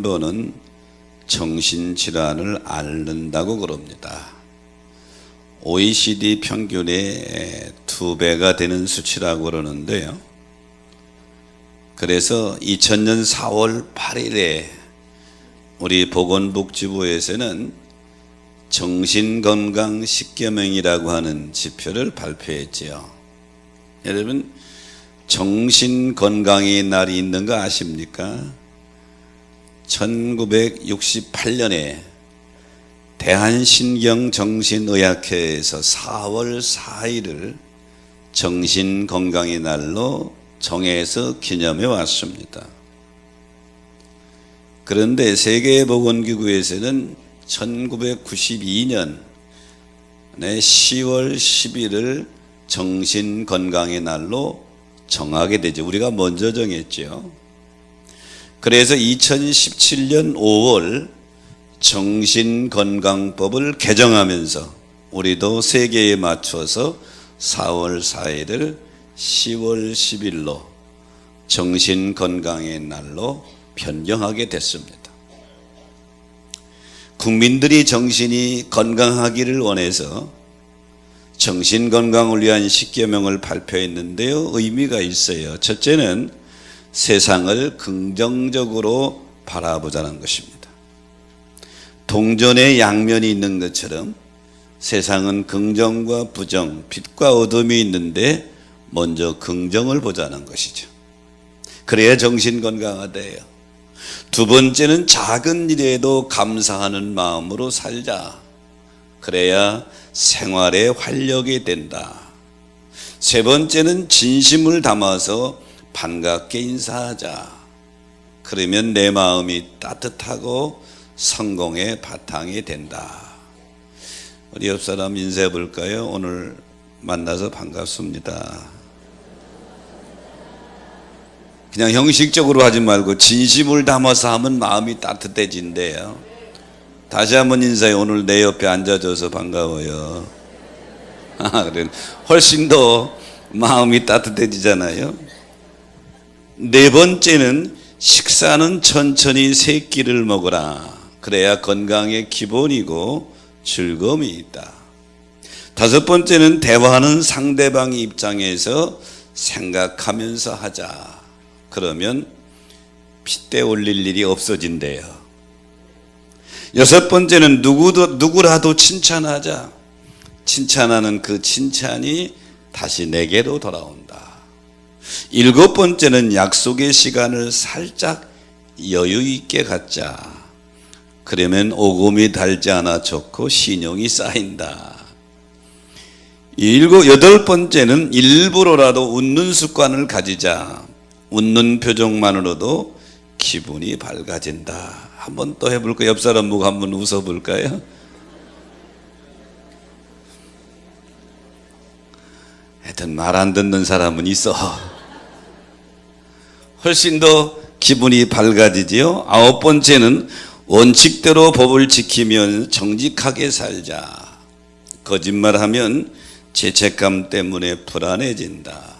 번은 정신질환을 앓는다고 그럽니다. OECD 평균의 2배가 되는 수치라고 그러는데요. 그래서 2000년 4월 8일에 우리 보건복지부에서는 정신건강 10계명이라고 하는 지표를 발표했지요. 여러분, 정신건강의 날이 있는 거 아십니까? 1968년에 대한신경정신의학회에서 4월 4일을 정신건강의 날로 정해서 기념해 왔습니다. 그런데 세계보건기구에서는 1992년 10월 10일을 정신건강의 날로 정하게 되죠. 우리가 먼저 정했죠. 그래서 2017년 5월 정신건강법을 개정하면서 우리도 세계에 맞춰서 4월 4일을 10월 10일로 정신건강의 날로 변경하게 됐습니다. 국민들이 정신이 건강하기를 원해서 정신건강을 위한 10계명을 발표했는데요. 의미가 있어요. 첫째는 세상을 긍정적으로 바라보자는 것입니다. 동전의 양면이 있는 것처럼 세상은 긍정과 부정, 빛과 어둠이 있는데 먼저 긍정을 보자는 것이죠. 그래야 정신 건강하대요. 두 번째는 작은 일에도 감사하는 마음으로 살자. 그래야 생활에 활력이 된다. 세 번째는 진심을 담아서 반갑게 인사하자. 그러면 내 마음이 따뜻하고 성공의 바탕이 된다. 우리 옆 사람 인사해 볼까요? 오늘 만나서 반갑습니다. 그냥 형식적으로 하지 말고 진심을 담아서 하면 마음이 따뜻해진대요. 다시 한번 인사해. 오늘 내 옆에 앉아줘서 반가워요. 그래. 훨씬 더 마음이 따뜻해지잖아요. 네 번째는 식사는 천천히 세 끼를 먹어라. 그래야 건강의 기본이고 즐거움이 있다. 다섯 번째는 대화는 상대방의 입장에서 생각하면서 하자. 그러면 핏대 올릴 일이 없어진대요. 여섯 번째는 누구라도 칭찬하자. 칭찬하는 그 칭찬이 다시 내게로 돌아온다. 일곱 번째는 약속의 시간을 살짝 여유 있게 갖자. 그러면 오금이 달지 않아 좋고 신용이 쌓인다. 여덟 번째는 일부러라도 웃는 습관을 가지자. 웃는 표정만으로도 기분이 밝아진다. 한번 또 해볼까요? 옆 사람 보고 한번 웃어볼까요? 하여튼 말 안 듣는 사람은 있어. 훨씬 더 기분이 밝아지지요. 아홉 번째는 원칙대로 법을 지키면 정직하게 살자. 거짓말하면 죄책감 때문에 불안해진다.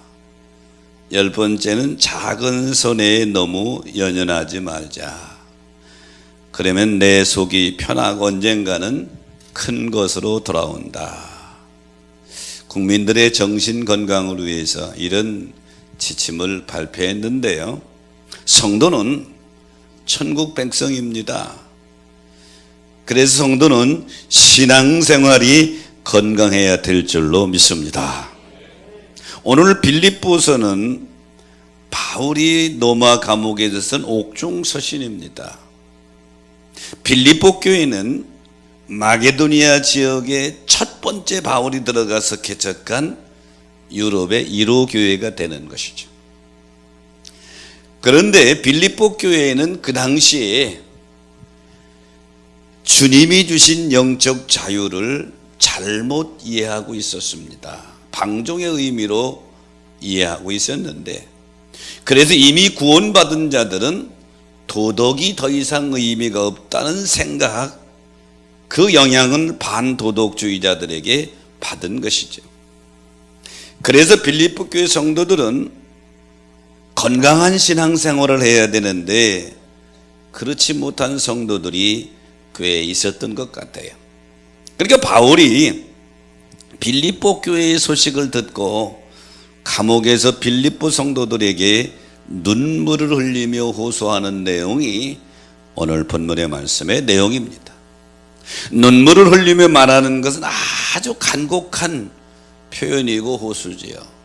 열 번째는 작은 손해에 너무 연연하지 말자. 그러면 내 속이 편하고 언젠가는 큰 것으로 돌아온다. 국민들의 정신 건강을 위해서 이런 지침을 발표했는데요. 성도는 천국 백성입니다. 그래서 성도는 신앙생활이 건강해야 될 줄로 믿습니다. 오늘 빌립보서는 바울이 로마 감옥에 쓴 옥중 서신입니다. 빌립보 교회는 마게도니아 지역의 첫 번째 바울이 들어가서 개척한 유럽의 1호 교회가 되는 것이죠. 그런데 빌립보 교회에는 그 당시에 주님이 주신 영적 자유를 잘못 이해하고 있었습니다. 방종의 의미로 이해하고 있었는데, 그래서 이미 구원받은 자들은 도덕이 더 이상 의미가 없다는 생각, 그 영향은 반도덕주의자들에게 받은 것이죠. 그래서 빌립보 교회 성도들은 건강한 신앙생활을 해야 되는데 그렇지 못한 성도들이 교회에 있었던 것 같아요. 그러니까 바울이 빌립보 교회의 소식을 듣고 감옥에서 빌립보 성도들에게 눈물을 흘리며 호소하는 내용이 오늘 본문의 말씀의 내용입니다. 눈물을 흘리며 말하는 것은 아주 간곡한 표현이고 호소지요.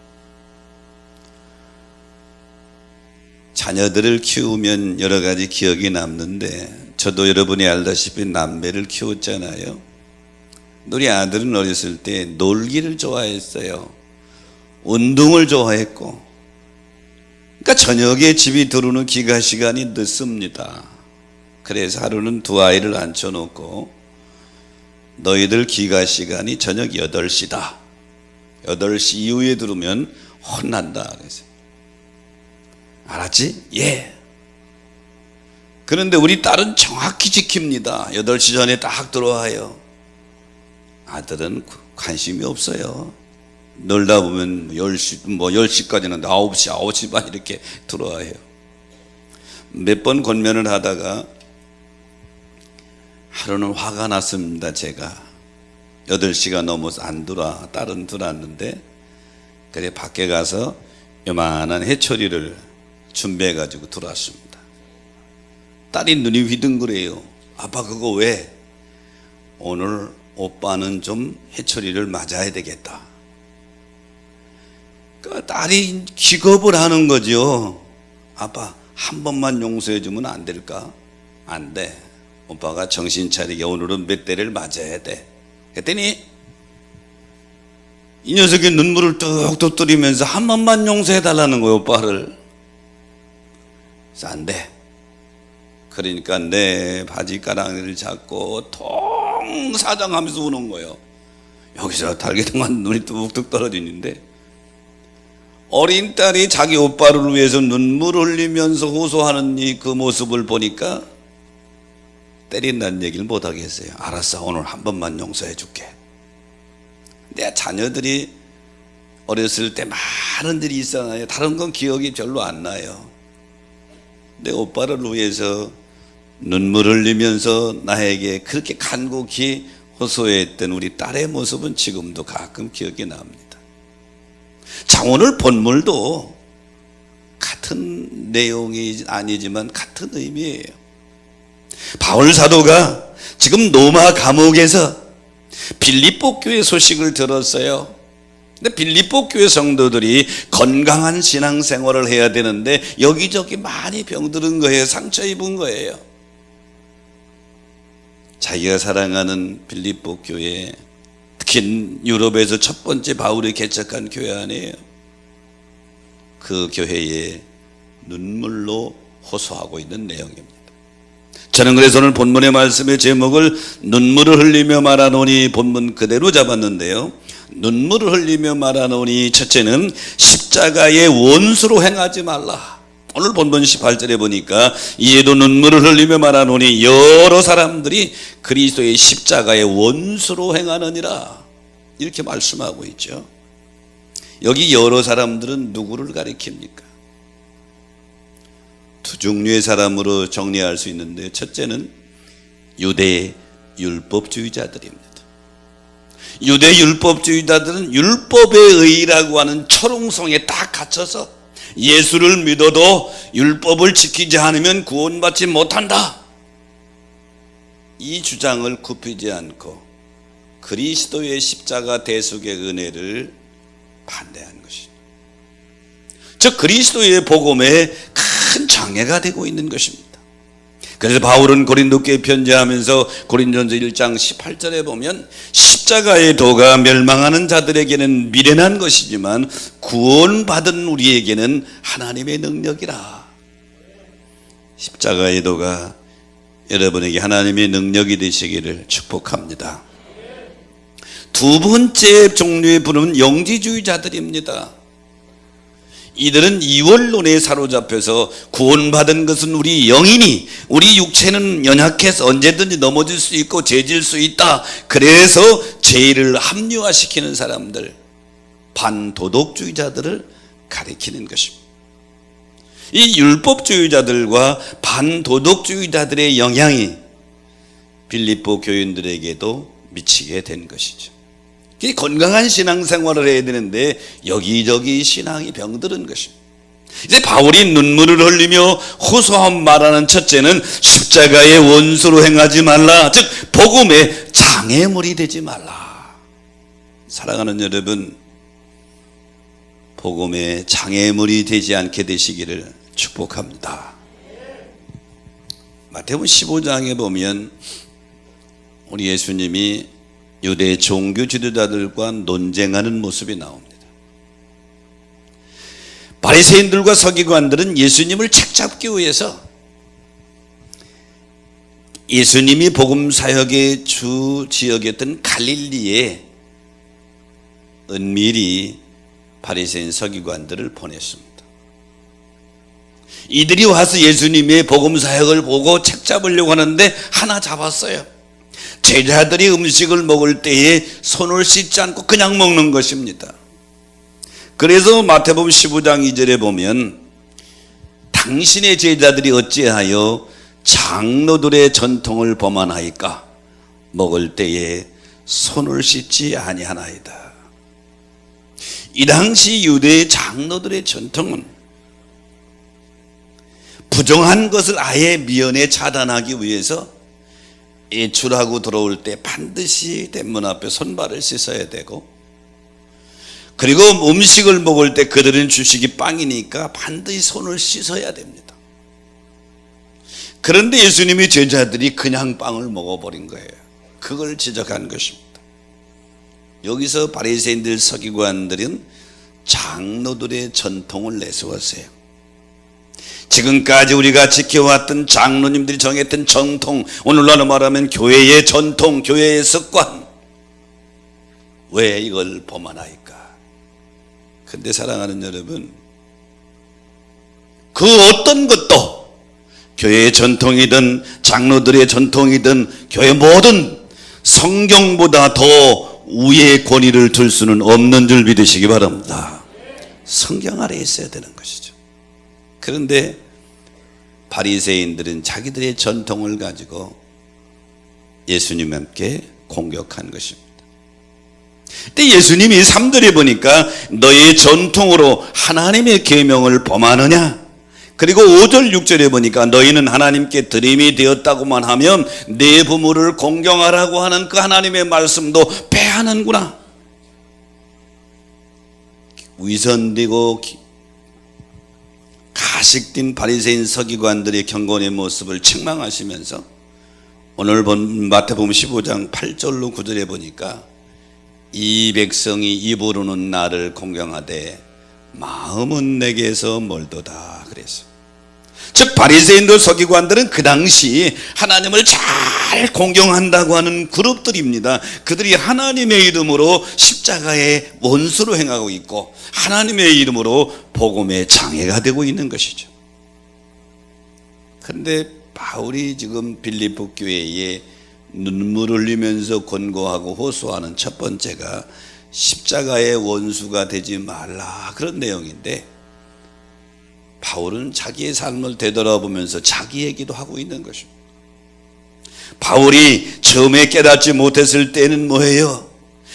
자녀들을 키우면 여러 가지 기억이 남는데, 저도 여러분이 알다시피 남매를 키웠잖아요. 우리 아들은 어렸을 때 놀기를 좋아했어요. 운동을 좋아했고, 그러니까 저녁에 집이 들어오는 귀가 시간이 늦습니다. 그래서 하루는 두 아이를 앉혀놓고 너희들 귀가 시간이 저녁 8시다. 8시 이후에 들으면 혼난다. 그래서 알았지? 예. 그런데 우리 딸은 정확히 지킵니다. 8시 전에 딱 들어와요. 아들은 관심이 없어요. 놀다 보면 10시까지는 9시 반 이렇게 들어와요. 몇 번 권면을 하다가 하루는 화가 났습니다. 제가 8시가 넘어서 안 들어와. 딸은 들어왔는데, 그래 밖에 가서 요만한 해초리를 준비해 가지고 들어왔습니다. 딸이 눈이 휘둥그래요. 아빠 그거 왜? 오늘 오빠는 좀 해초리를 맞아야 되겠다. 그 딸이 기겁을 하는 거죠. 아빠 한 번만 용서해 주면 안 될까? 안 돼. 오빠가 정신 차리게 오늘은 몇 대를 맞아야 돼. 그랬더니 이 녀석이 눈물을 뚝뚝 떨이면서 한 번만 용서해 달라는 거예요, 오빠를. 그래서 안 돼. 그러니까 내 바지가랑이를 잡고 통사정하면서 우는 거예요. 여기서 달기동안 눈이 뚝뚝 떨어지는데, 어린 딸이 자기 오빠를 위해서 눈물을 흘리면서 호소하는 그 모습을 보니까 때린다는 얘기를 못 하겠어요. 알았어, 오늘 한 번만 용서해 줄게. 내 자녀들이 어렸을 때 많은 일이 있잖아요. 다른 건 기억이 별로 안 나요. 내 오빠를 위해서 눈물 흘리면서 나에게 그렇게 간곡히 호소했던 우리 딸의 모습은 지금도 가끔 기억이 납니다. 자, 오늘 본문도 같은 내용이 아니지만 같은 의미예요. 바울 사도가 지금 로마 감옥에서 빌립보 교회 소식을 들었어요. 근데 빌립보 교회 성도들이 건강한 신앙생활을 해야 되는데 여기저기 많이 병들은 거예요. 상처 입은 거예요. 자기가 사랑하는 빌립보 교회, 특히 유럽에서 첫 번째 바울이 개척한 교회 아니에요. 그 교회에 눈물로 호소하고 있는 내용입니다. 저는 그래서 오늘 본문의 말씀의 제목을 눈물을 흘리며 말하노니 본문 그대로 잡았는데요. 눈물을 흘리며 말하노니, 첫째는 십자가의 원수로 행하지 말라. 오늘 본문 18절에 보니까 이에도 눈물을 흘리며 말하노니 여러 사람들이 그리스도의 십자가의 원수로 행하느니라, 이렇게 말씀하고 있죠. 여기 여러 사람들은 누구를 가리킵니까? 두 종류의 사람으로 정리할 수 있는데, 첫째는 유대 율법주의자들입니다. 유대 율법주의자들은 율법의 의라고 하는 철옹성에 딱 갇혀서 예수를 믿어도 율법을 지키지 않으면 구원받지 못한다, 이 주장을 굽히지 않고 그리스도의 십자가 대속의 은혜를 반대한 것입니다. 즉 그리스도의 복음에 큰 장애가 되고 있는 것입니다. 그래서 바울은 고린도교에 편지하면서 고린전서 1장 18절에 보면 십자가의 도가 멸망하는 자들에게는 미련한 것이지만 구원받은 우리에게는 하나님의 능력이라. 십자가의 도가 여러분에게 하나님의 능력이 되시기를 축복합니다. 두 번째 종류의 분은 영지주의자들입니다. 이들은 이원론에 사로잡혀서 구원받은 것은 우리 영이니 우리 육체는 연약해서 언제든지 넘어질 수 있고 죄질 수 있다, 그래서 죄를 합리화시키는 사람들, 반도덕주의자들을 가리키는 것입니다. 이 율법주의자들과 반도덕주의자들의 영향이 빌립보 교인들에게도 미치게 된 것이죠. 건강한 신앙생활을 해야 되는데 여기저기 신앙이 병들은 것입니다. 이제 바울이 눈물을 흘리며 호소한 말하는 첫째는 십자가의 원수로 행하지 말라, 즉 복음의 장애물이 되지 말라. 사랑하는 여러분, 복음의 장애물이 되지 않게 되시기를 축복합니다. 마태복음 15장에 보면 우리 예수님이 유대 종교 지도자들과 논쟁하는 모습이 나옵니다. 바리새인들과 서기관들은 예수님을 책잡기 위해서 예수님이 복음 사역의 주 지역이었던 갈릴리에 은밀히 바리새인 서기관들을 보냈습니다. 이들이 와서 예수님의 복음 사역을 보고 책잡으려고 하는데 하나 잡았어요. 제자들이 음식을 먹을 때에 손을 씻지 않고 그냥 먹는 것입니다. 그래서 마태복음 15장 2절에 보면 당신의 제자들이 어찌하여 장로들의 전통을 범하나이까, 먹을 때에 손을 씻지 아니하나이다. 이 당시 유대의 장로들의 전통은 부정한 것을 아예 미연에 차단하기 위해서 예출하고 들어올 때 반드시 대문 앞에 손발을 씻어야 되고, 그리고 음식을 먹을 때 그들은 주식이 빵이니까 반드시 손을 씻어야 됩니다. 그런데 예수님의 제자들이 그냥 빵을 먹어버린 거예요. 그걸 지적한 것입니다. 여기서 바리새인들 서기관들은 장로들의 전통을 내세웠어요. 지금까지 우리가 지켜왔던 장로님들이 정했던 정통, 오늘날로 말하면 교회의 전통, 교회의 습관, 왜 이걸 범하나이까? 근데 사랑하는 여러분, 그 어떤 것도 교회의 전통이든 장로들의 전통이든 교회 모든 성경보다 더 위의 권위를 둘 수는 없는 줄 믿으시기 바랍니다. 성경 아래에 있어야 되는 것이죠. 그런데 바리새인들은 자기들의 전통을 가지고 예수님께 공격한 것입니다. 근데 예수님이 3절에 보니까 너의 전통으로 하나님의 계명을 범하느냐, 그리고 5절 6절에 보니까 너희는 하나님께 드림이 되었다고만 하면 내 부모를 공경하라고 하는 그 하나님의 말씀도 패하는구나. 위선되고 가식된 바리새인 서기관들의 경건의 모습을 책망하시면서 오늘 본 마태복음 15장 8절로 9절에 보니까 이 백성이 입으로는 나를 공경하되 마음은 내게서 멀도다 그랬어요. 즉 바리새인들 서기관들은 그 당시 하나님을 잘 공경한다고 하는 그룹들입니다. 그들이 하나님의 이름으로 십자가의 원수로 행하고 있고 하나님의 이름으로 복음의 장애가 되고 있는 것이죠. 그런데 바울이 지금 빌립보 교회에 눈물 흘리면서 권고하고 호소하는 첫 번째가 십자가의 원수가 되지 말라, 그런 내용인데, 바울은 자기의 삶을 되돌아보면서 자기 얘기도 하고 있는 것입니다. 바울이 처음에 깨닫지 못했을 때는 뭐예요?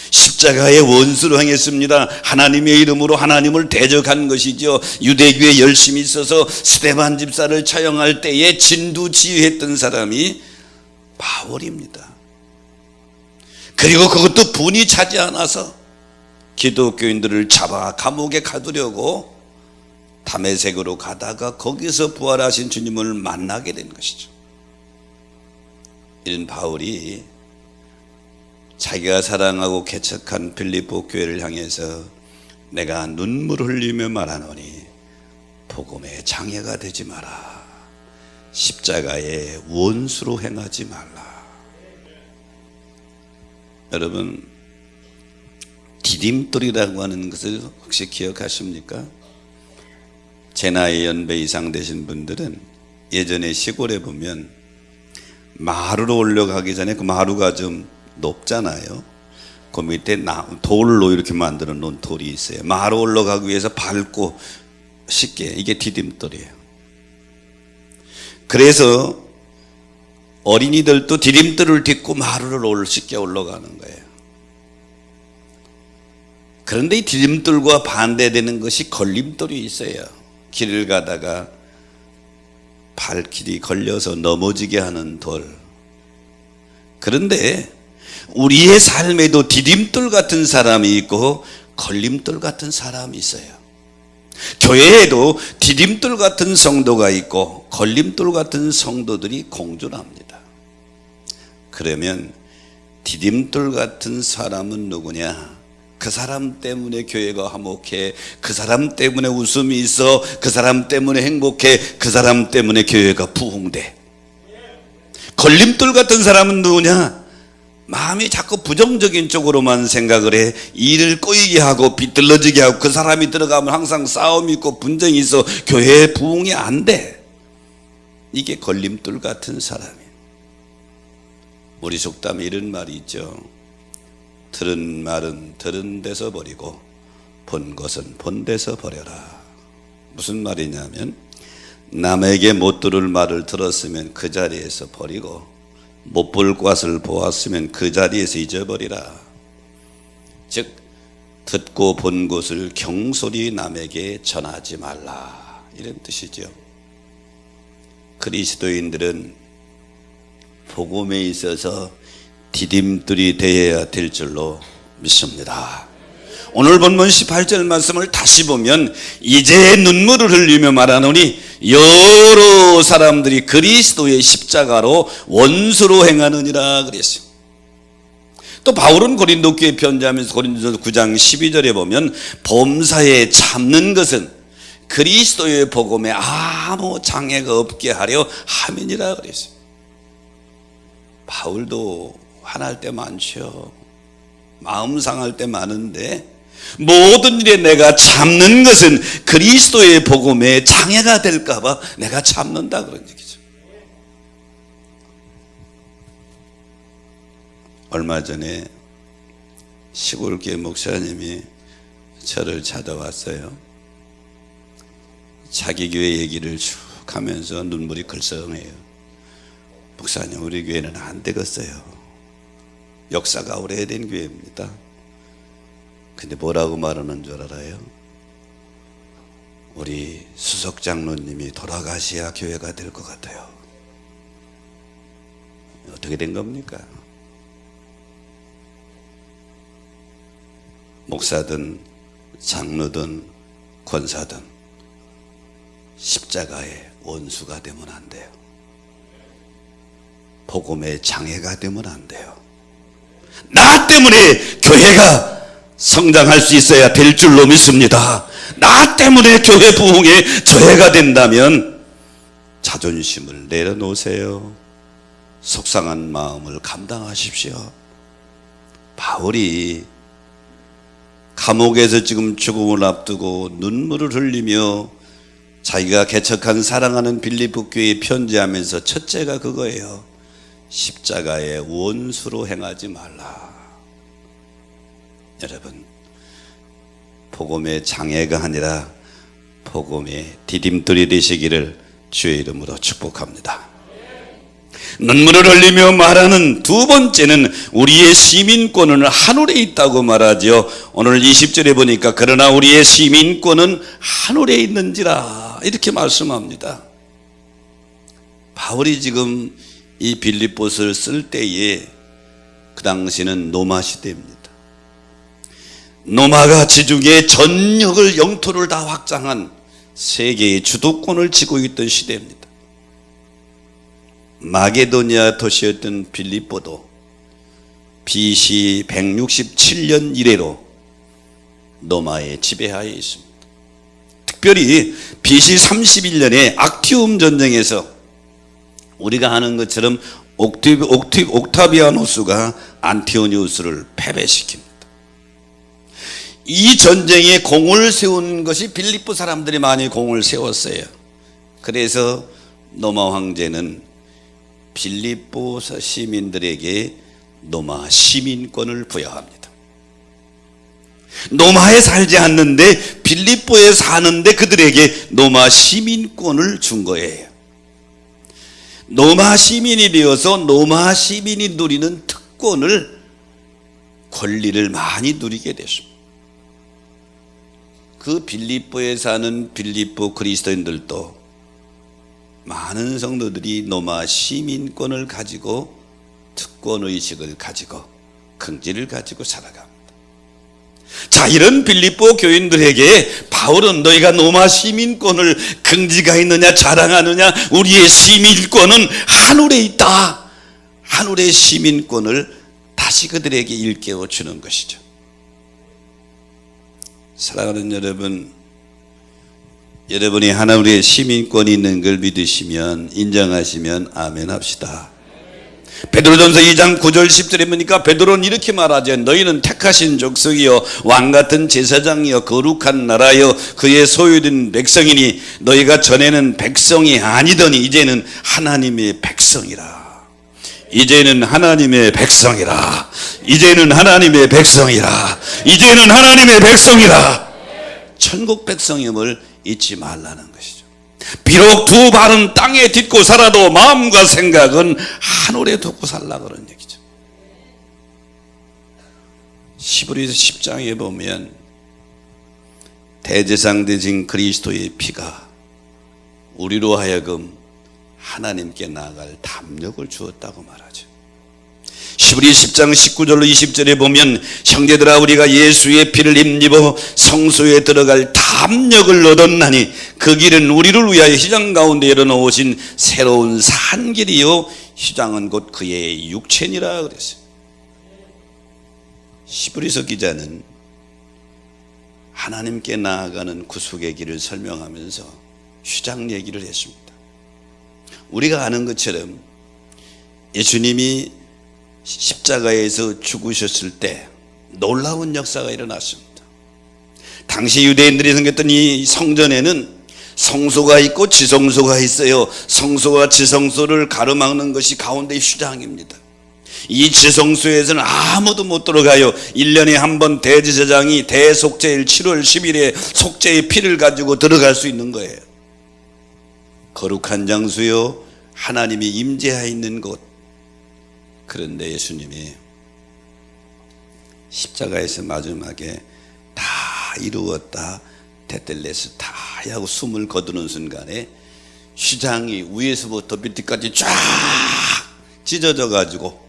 십자가의 원수로 행했습니다. 하나님의 이름으로 하나님을 대적한 것이죠. 유대교에 열심히 있어서 스데반 집사를 처형할 때에 진두지휘했던 사람이 바울입니다. 그리고 그것도 분이 차지 않아서 기독교인들을 잡아 감옥에 가두려고 다메섹으로 가다가 거기서 부활하신 주님을 만나게 된 것이죠. 이런 바울이 자기가 사랑하고 개척한 빌립보 교회를 향해서 내가 눈물 흘리며 말하노니 복음의 장애가 되지 마라, 십자가의 원수로 행하지 말라. 여러분, 디딤돌이라고 하는 것을 혹시 기억하십니까? 제 나이 연배 이상 되신 분들은 예전에 시골에 보면 마루로 올라가기 전에 그 마루가 좀 높잖아요. 그 밑에 돌로 이렇게 만들어 놓은 돌이 있어요. 마루 올라가기 위해서 밟고 쉽게, 이게 디딤돌이에요. 그래서 어린이들도 디딤돌을 딛고 마루를 쉽게 올라가는 거예요. 그런데 이 디딤돌과 반대되는 것이 걸림돌이 있어요. 길을 가다가 발길이 걸려서 넘어지게 하는 돌. 그런데 우리의 삶에도 디딤돌 같은 사람이 있고 걸림돌 같은 사람이 있어요. 교회에도 디딤돌 같은 성도가 있고 걸림돌 같은 성도들이 공존합니다. 그러면 디딤돌 같은 사람은 누구냐? 그 사람 때문에 교회가 화목해, 그 사람 때문에 웃음이 있어, 그 사람 때문에 행복해, 그 사람 때문에 교회가 부흥돼. 걸림돌 같은 사람은 누구냐? 마음이 자꾸 부정적인 쪽으로만 생각을 해. 일을 꼬이게 하고 비틀러지게 하고, 그 사람이 들어가면 항상 싸움이 있고 분쟁이 있어 교회에 부흥이 안 돼. 이게 걸림돌 같은 사람이에요. 우리 속담에 이런 말이 있죠. 들은 말은 들은 데서 버리고 본 것은 본 데서 버려라. 무슨 말이냐면, 남에게 못 들을 말을 들었으면 그 자리에서 버리고 못 볼 것을 보았으면 그 자리에서 잊어버리라. 즉 듣고 본 것을 경솔히 남에게 전하지 말라, 이런 뜻이죠. 그리스도인들은 복음에 있어서 디딤돌이 되어야 될 줄로 믿습니다. 오늘 본문 18절 말씀을 다시 보면, 이제 눈물을 흘리며 말하노니 여러 사람들이 그리스도의 십자가로 원수로 행하느니라 그랬어요. 또 바울은 고린도 교회 편지하면서 고린도전서 9장 12절에 보면, 범사에 참는 것은 그리스도의 복음에 아무 장애가 없게 하려 함이니라 그랬어요. 바울도 화날 때 많죠. 마음 상할 때 많은데, 모든 일에 내가 참는 것은 그리스도의 복음에 장애가 될까 봐 내가 참는다, 그런 얘기죠. 얼마 전에 시골교회 목사님이 저를 찾아왔어요. 자기 교회 얘기를 쭉 하면서 눈물이 글썽해요. 목사님, 우리 교회는 안 되겠어요. 역사가 오래된 교회입니다. 근데 뭐라고 말하는 줄 알아요? 우리 수석 장로님이 돌아가셔야 교회가 될 것 같아요. 어떻게 된 겁니까? 목사든 장로든 권사든 십자가의 원수가 되면 안 돼요. 복음의 장애가 되면 안 돼요. 나 때문에 교회가 성장할 수 있어야 될 줄로 믿습니다. 나 때문에 교회 부흥에 저해가 된다면 자존심을 내려놓으세요. 속상한 마음을 감당하십시오. 바울이 감옥에서 지금 죽음을 앞두고 눈물을 흘리며 자기가 개척한 사랑하는 빌립보 교회에 편지하면서 첫째가 그거예요. 십자가의 원수로 행하지 말라. 여러분, 복음의 장애가 아니라 복음의 디딤돌이 되시기를 주의 이름으로 축복합니다. 눈물을 흘리며 말하는 두 번째는 우리의 시민권은 하늘에 있다고 말하죠. 오늘 20절에 보니까 그러나 우리의 시민권은 하늘에 있는지라, 이렇게 말씀합니다. 바울이 지금 이 빌립보서를 쓸 때에 그 당시는 로마 시대입니다. 로마가 지중해 전역을, 영토를 다 확장한 세계의 주도권을 쥐고 있던 시대입니다. 마게도니아 도시였던 빌립보도 BC 167년 이래로 로마의 지배하에 있습니다. 특별히 BC 31년에 악티움 전쟁에서 우리가 아는 것처럼 옥타비아노스가 안티오니우스를 패배시킵니다. 이 전쟁에 공을 세운 것이 빌립보 사람들이 많이 공을 세웠어요. 그래서 로마 황제는 빌립보 시민들에게 로마 시민권을 부여합니다. 로마에 살지 않는데 빌립보에 사는데 그들에게 로마 시민권을 준 거예요. 로마 시민이 되어서 로마 시민이 누리는 특권을, 권리를 많이 누리게 됐습니다. 그 빌립보에 사는 빌립보 그리스도인들도 많은 성도들이 로마 시민권을 가지고 특권의식을 가지고 긍지를 가지고 살아갑니다. 자, 이런 빌립보 교인들에게 바울은 너희가 로마 시민권을 긍지가 있느냐 자랑하느냐, 우리의 시민권은 하늘에 있다, 하늘의 시민권을 다시 그들에게 일깨워 주는 것이죠. 사랑하는 여러분, 여러분이 하나님의 시민권이 있는 걸 믿으시면, 인정하시면 아멘 합시다. 베드로전서 2장 9절 10절에 보니까 베드로는 이렇게 말하죠. 너희는 택하신 족속이요 왕같은 제사장이요 거룩한 나라요 그의 소유된 백성이니 너희가 전에는 백성이 아니더니 이제는 하나님의 백성이라. 이제는 하나님의 백성이라. 이제는 하나님의 백성이라. 이제는 하나님의 백성이라. 천국 백성임을 잊지 말라는 것이죠. 비록 두 발은 땅에 딛고 살아도 마음과 생각은 하늘에 두고 살라, 그런 얘기죠. 히브리서 10장에 보면 대제사장 되신 그리스도의 피가 우리로 하여금 하나님께 나아갈 담력을 주었다고 말하죠. 히브리 10장 19절로 20절에 보면 형제들아 우리가 예수의 피를 힘입어 성소에 들어갈 담력을 얻었나니 그 길은 우리를 위하여 휘장 가운데 열어놓으신 새로운 산길이요 휘장은 곧 그의 육체니라 그랬어요. 히브리서 기자는 하나님께 나아가는 구속의 길을 설명하면서 휘장 얘기를 했습니다. 우리가 아는 것처럼 예수님이 십자가에서 죽으셨을 때 놀라운 역사가 일어났습니다. 당시 유대인들이 섬겼던 이 성전에는 성소가 있고 지성소가 있어요. 성소와 지성소를 가로막는 것이 가운데 휘장입니다. 이 지성소에서는 아무도 못 들어가요. 1년에 한 번 대제사장이 대속죄일 7월 10일에 속죄의 피를 가지고 들어갈 수 있는 거예요. 거룩한 장소요, 하나님이 임재하여 있는 곳. 그런데 예수님이 십자가에서 마지막에 다 이루었다, 테텔레스타 하고 숨을 거두는 순간에 휘장이 위에서부터 밑에까지 쫙 찢어져 가지고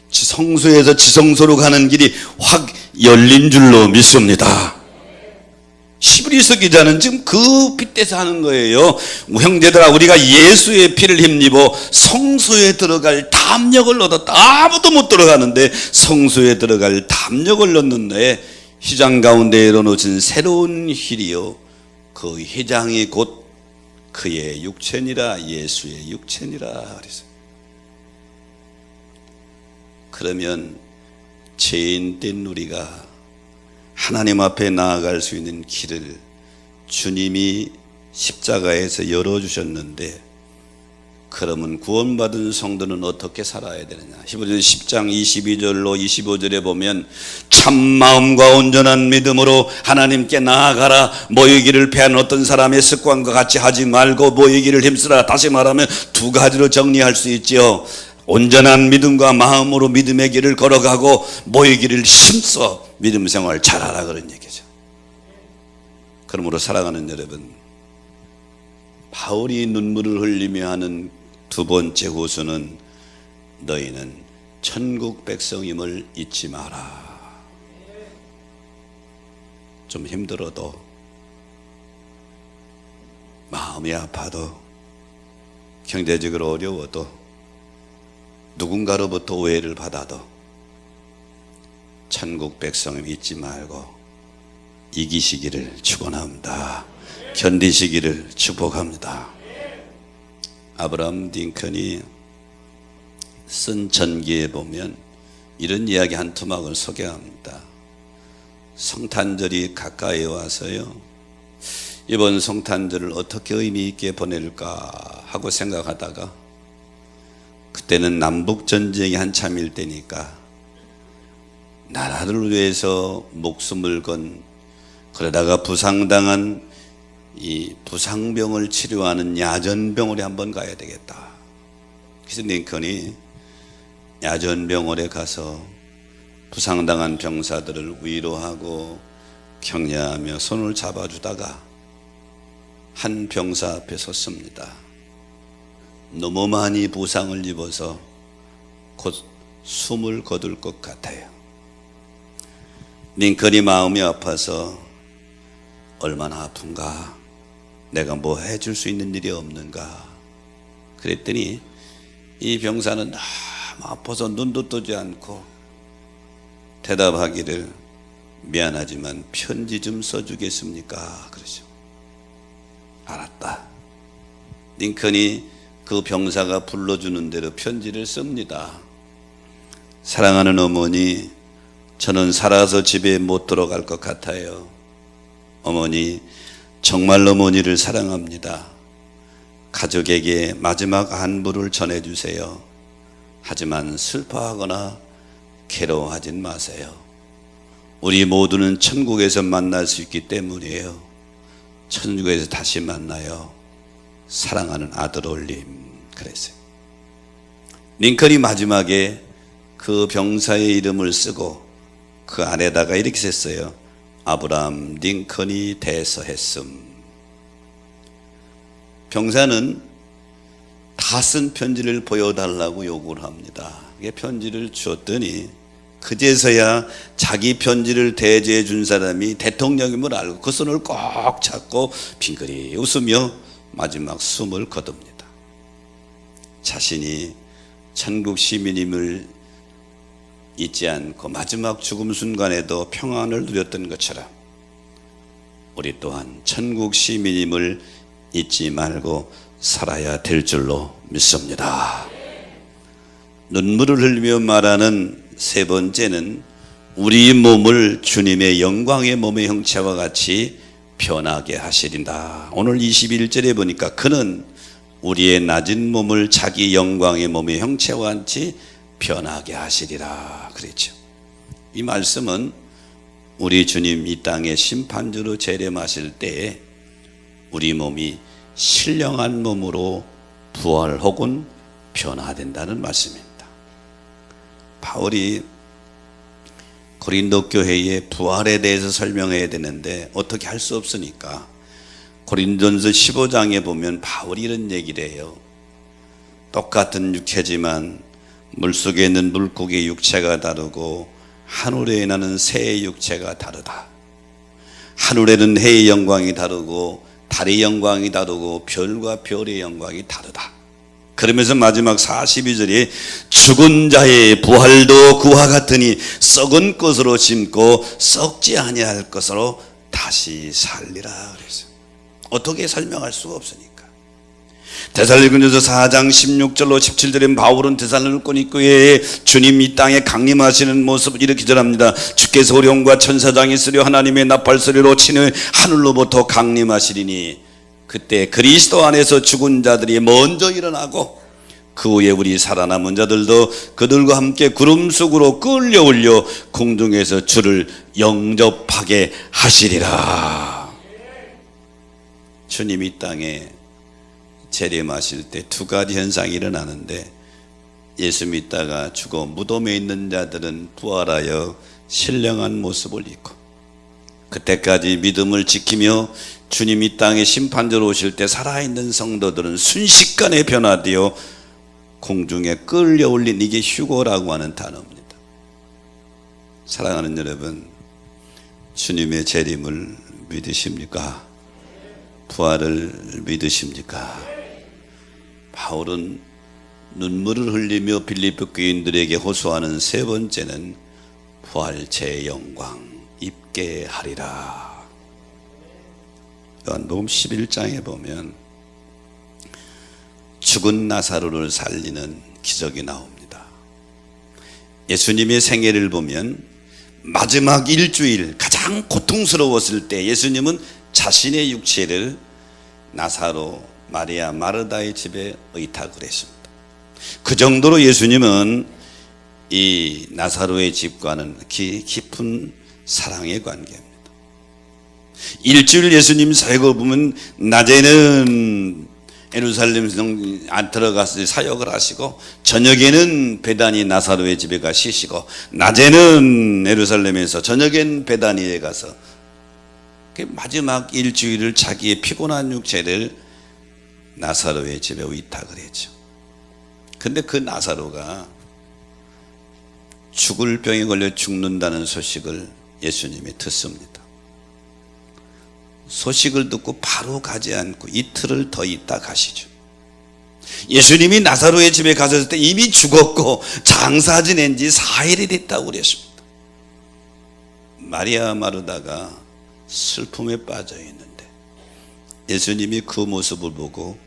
성소에서 지성소로 가는 길이 확 열린 줄로 믿습니다. 히브리서 기자는 지금 그 빗대서 하는 거예요. 형제들아 우리가 예수의 피를 힘입어 성소에 들어갈 담력을 얻었다. 아무도 못 들어가는데 성소에 들어갈 담력을 얻는데 휘장 가운데 열어놓은 새로운 힐이요 그 휘장이 곧 그의 육체니라. 예수의 육체니라 그랬어요. 그러면 죄인된 우리가 하나님 앞에 나아갈 수 있는 길을 주님이 십자가에서 열어주셨는데, 그러면 구원받은 성도는 어떻게 살아야 되느냐. 히브리서 10장 22절로 25절에 보면 참마음과 온전한 믿음으로 하나님께 나아가라. 모이기를 패한 어떤 사람의 습관과 같이 하지 말고 모이기를 힘쓰라. 다시 말하면 두 가지로 정리할 수 있죠. 온전한 믿음과 마음으로 믿음의 길을 걸어가고 모이기를 힘써 믿음 생활 잘하라, 그런 얘기죠. 그러므로 사랑하는 여러분, 바울이 눈물을 흘리며 하는 두 번째 호소는 너희는 천국 백성임을 잊지 마라. 좀 힘들어도, 마음이 아파도, 경제적으로 어려워도, 누군가로부터 오해를 받아도 천국 백성을 잊지 말고 이기시기를 축원합니다. 견디시기를 축복합니다. 아브라함 링컨이 쓴 전기에 보면 이런 이야기 한 토막을 소개합니다. 성탄절이 가까이 와서요, 이번 성탄절을 어떻게 의미 있게 보낼까 하고 생각하다가, 그때는 남북전쟁이 한참일 때니까 나라를 위해서 목숨을 건, 그러다가 부상당한 이 부상병을 치료하는 야전병원에 한번 가야 되겠다. 그래서 링컨이 야전병원에 가서 부상당한 병사들을 위로하고 격려하며 손을 잡아주다가 한 병사 앞에 섰습니다. 너무 많이 부상을 입어서 곧 숨을 거둘 것 같아요. 링컨이 마음이 아파서 얼마나 아픈가, 내가 뭐 해줄 수 있는 일이 없는가 그랬더니 이 병사는 너무 아파서 눈도 뜨지 않고 대답하기를 미안하지만 편지 좀 써주겠습니까? 그러죠. 알았다. 링컨이 그 병사가 불러주는 대로 편지를 씁니다. 사랑하는 어머니, 저는 살아서 집에 못 들어갈 것 같아요. 어머니, 정말 어머니를 사랑합니다. 가족에게 마지막 안부를 전해주세요. 하지만 슬퍼하거나 괴로워하진 마세요. 우리 모두는 천국에서 만날 수 있기 때문이에요. 천국에서 다시 만나요. 사랑하는 아들 올림. 그랬어요. 링컨이 마지막에 그 병사의 이름을 쓰고 그 안에다가 이렇게 썼어요. 아브라함 링컨이 대서했음. 병사는 다 쓴 편지를 보여달라고 요구를 합니다. 편지를 주었더니 그제서야 자기 편지를 대제해 준 사람이 대통령임을 알고 그 손을 꼭 잡고 빙그리 웃으며 마지막 숨을 거둡니다. 자신이 천국 시민임을 잊지 않고 마지막 죽음 순간에도 평안을 누렸던 것처럼 우리 또한 천국 시민임을 잊지 말고 살아야 될 줄로 믿습니다. 눈물을 흘리며 말하는 세 번째는 우리 몸을 주님의 영광의 몸의 형체와 같이 변하게 하시리다. 오늘 21절에 보니까 그는 우리의 낮은 몸을 자기 영광의 몸의 형체와 같이 변하게 하시리라 그랬죠. 이 말씀은 우리 주님 이 땅에 심판주로 재림하실 때에 우리 몸이 신령한 몸으로 부활 혹은 변화된다는 말씀입니다. 바울이 고린도 교회의 부활에 대해서 설명해야 되는데 어떻게 할 수 없으니까 고린도전서 15장에 보면 바울이 이런 얘기를 해요. 똑같은 육체지만 물속에 있는 물고기의 육체가 다르고 하늘에 나는 새의 육체가 다르다. 하늘에는 해의 영광이 다르고 달의 영광이 다르고 별과 별의 영광이 다르다. 그러면서 마지막 42절에 죽은 자의 부활도 그와 같으니 썩은 것으로 심고 썩지 아니할 것으로 다시 살리라 그랬어요. 어떻게 설명할 수가 없으니까. 데살로니가전서 4장 16절로 17절에 바울은 데살로니가 교회에 주님 이 땅에 강림하시는 모습을 이렇게 전합니다. 주께서 오룡과 천사장이 있으려 하나님의 나팔 소리로 친히 하늘로부터 강림하시리니 그때 그리스도 안에서 죽은 자들이 먼저 일어나고 그 후에 우리 살아남은 자들도 그들과 함께 구름 속으로 끌려 올려 공중에서 주를 영접하게 하시리라. 주님 이 땅에 재림하실 때 두 가지 현상이 일어나는데 예수 믿다가 죽어 무덤에 있는 자들은 부활하여 신령한 모습을 입고 그때까지 믿음을 지키며 주님 이 땅에 심판자로 오실 때 살아있는 성도들은 순식간에 변화되어 공중에 끌려 올린 이게 휴거라고 하는 단어입니다. 사랑하는 여러분, 주님의 재림을 믿으십니까? 부활을 믿으십니까? 바울은 눈물을 흘리며 빌립보 교인들에게 호소하는 세 번째는 부활체의 영광 입게 하리라. 요한복음 11장에 보면 죽은 나사로를 살리는 기적이 나옵니다. 예수님의 생애를 보면 마지막 일주일 가장 고통스러웠을 때 예수님은 자신의 육체를 나사로 마리아 마르다의 집에 의탁을 했습니다. 그 정도로 예수님은 이 나사로의 집과는 깊은 사랑의 관계입니다. 일주일 예수님 사역을 보면 낮에는 예루살렘 안 들어가서 사역을 하시고 저녁에는 베다니 나사로의 집에 가 쉬시고 낮에는 예루살렘에서 저녁엔 베다니에 가서 마지막 일주일을 자기의 피곤한 육체를 나사로의 집에 위탁을 했죠. 근데 그 나사로가 죽을 병에 걸려 죽는다는 소식을 예수님이 듣습니다. 소식을 듣고 바로 가지 않고 이틀을 더 있다 가시죠. 예수님이 나사로의 집에 가셨을 때 이미 죽었고 장사 지낸 지 4일이 됐다고 그랬습니다. 마리아 마르다가 슬픔에 빠져 있는데 예수님이 그 모습을 보고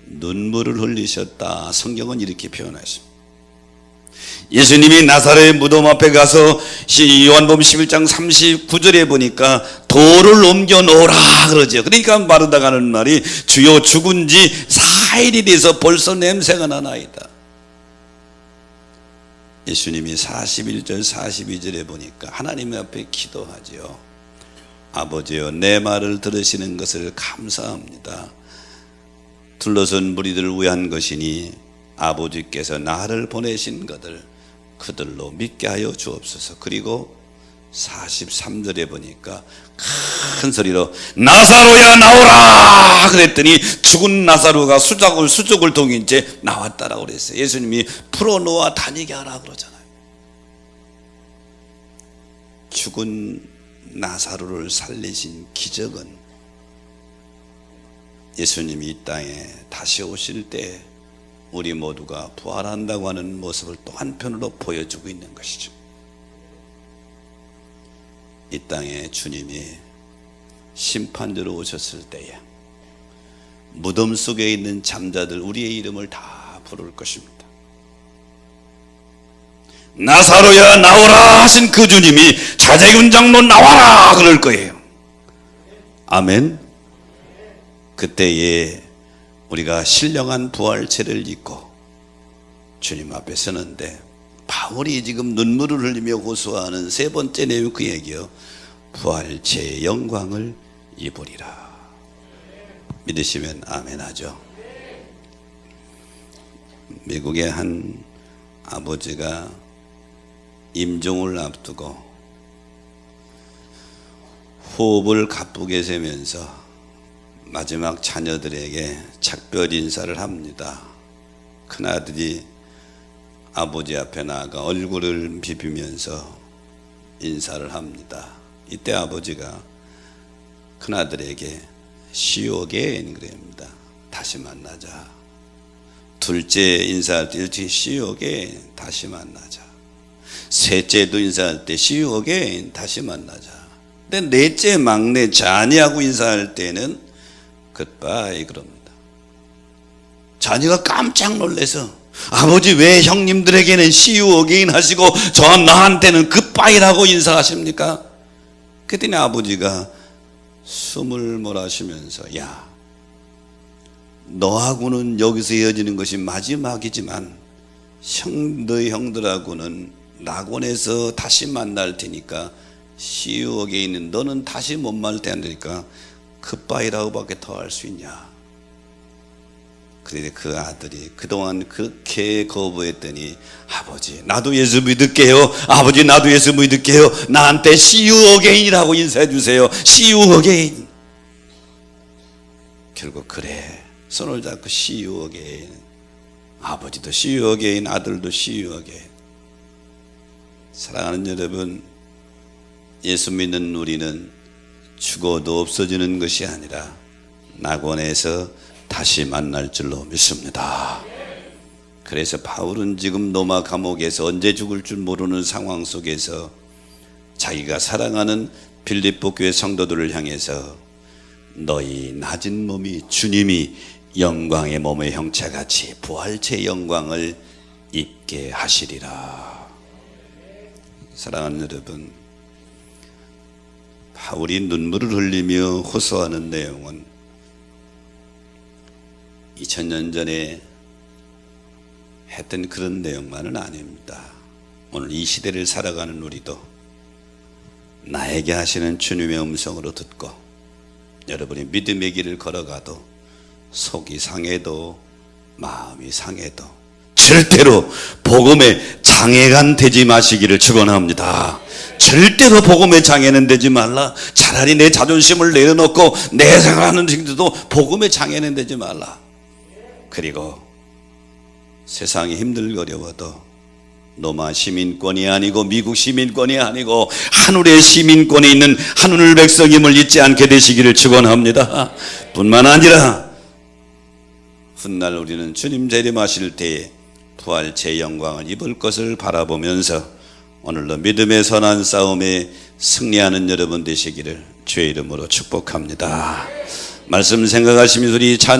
눈물을 흘리셨다. 성경은 이렇게 표현하십니다. 예수님이 나사렛의 무덤 앞에 가서 요한복음 11장 39절에 보니까 돌을 옮겨 놓으라 그러죠. 그러니까 마르다가 하는 말이 주여 죽은 지 4일이 돼서 벌써 냄새가 나나이다. 예수님이 41절 42절에 보니까 하나님 앞에 기도하죠. 아버지여 내 말을 들으시는 것을 감사합니다. 둘러선 무리들을 위한 것이니 아버지께서 나를 보내신 것을 그들로 믿게 하여 주옵소서. 그리고 43절에 보니까 큰 소리로 나사로야 나오라 그랬더니 죽은 나사로가 수족을 동인 채 나왔다라고 그랬어요. 예수님이 풀어놓아 다니게 하라 그러잖아요. 죽은 나사로를 살리신 기적은 예수님이 이 땅에 다시 오실 때 우리 모두가 부활한다고 하는 모습을 또 한편으로 보여주고 있는 것이죠. 이 땅에 주님이 심판자로 오셨을 때에 무덤 속에 있는 잠자들 우리의 이름을 다 부를 것입니다. 나사로야 나오라 하신 그 주님이 자재군 장로 나와라 그럴 거예요. 아멘. 그때에 우리가 신령한 부활체를 입고 주님 앞에 서는데 바울이 지금 눈물을 흘리며 호소하는 세 번째 내용 그 얘기요. 부활체의 영광을 입으리라. 믿으시면 아멘 하죠. 미국의 한 아버지가 임종을 앞두고 호흡을 가쁘게 세면서 마지막 자녀들에게 작별 인사를 합니다. 큰아들이 아버지 앞에 나아가 얼굴을 비비면서 인사를 합니다. 이때 아버지가 큰아들에게 See you again 그럽니다. 다시 만나자. 둘째 인사할 때 See you again 다시 만나자. 셋째도 인사할 때 See you again 다시 만나자. 근데 넷째 막내 자니하고 인사할 때는 굿바이 그럽니다. 자녀가 깜짝 놀라서 아버지 왜 형님들에게는 See you again 하시고 저 나한테는 굿바이라고 인사하십니까? 그랬더니 아버지가 숨을 몰아쉬면서 야 너하고는 여기서 이어지는 것이 마지막이지만 너희 형들하고는 낙원에서 다시 만날 테니까 See you again은 너는 다시 못 만날 테니까 굿바이라고 밖에 더 할 수 있냐. 그런데 그 아들이 그동안 그렇게 거부했더니 아버지 나도 예수 믿을게요. 아버지 나도 예수 믿을게요. 나한테 See you again이라고 인사해 주세요. See you again. 결국 그래 손을 잡고 See you again. 아버지도 See you again, 아들도 See you again. 사랑하는 여러분, 예수 믿는 우리는 죽어도 없어지는 것이 아니라 낙원에서 다시 만날 줄로 믿습니다. 그래서 바울은 지금 로마 감옥에서 언제 죽을 줄 모르는 상황 속에서 자기가 사랑하는 빌립보 교회 성도들을 향해서 너희 낮은 몸이 주님이 영광의 몸의 형체같이 부활체의 영광을 입게 하시리라. 사랑하는 여러분, 바울이 눈물을 흘리며 호소하는 내용은 2000년 전에 했던 그런 내용만은 아닙니다. 오늘 이 시대를 살아가는 우리도 나에게 하시는 주님의 음성으로 듣고 여러분이 믿음의 길을 걸어가도 속이 상해도 마음이 상해도 절대로 복음의 장애가 되지 마시기를 축원합니다. 절대로 복음의 장애는 되지 말라. 차라리 내 자존심을 내려놓고 내 생각하는สิ่ง도 복음의 장애는 되지 말라. 그리고 세상이 힘들고 어려워도 로마 시민권이 아니고 미국 시민권이 아니고 하늘의 시민권에 있는 하늘 백성임을 잊지 않게 되시기를 축원합니다. 뿐만 아니라 훗날 우리는 주님 재림하실 때에 부활 제 영광을 입을 것을 바라보면서 오늘도 믿음의 선한 싸움에 승리하는 여러분 되시기를 주의 이름으로 축복합니다. 말씀 생각하시면서 우리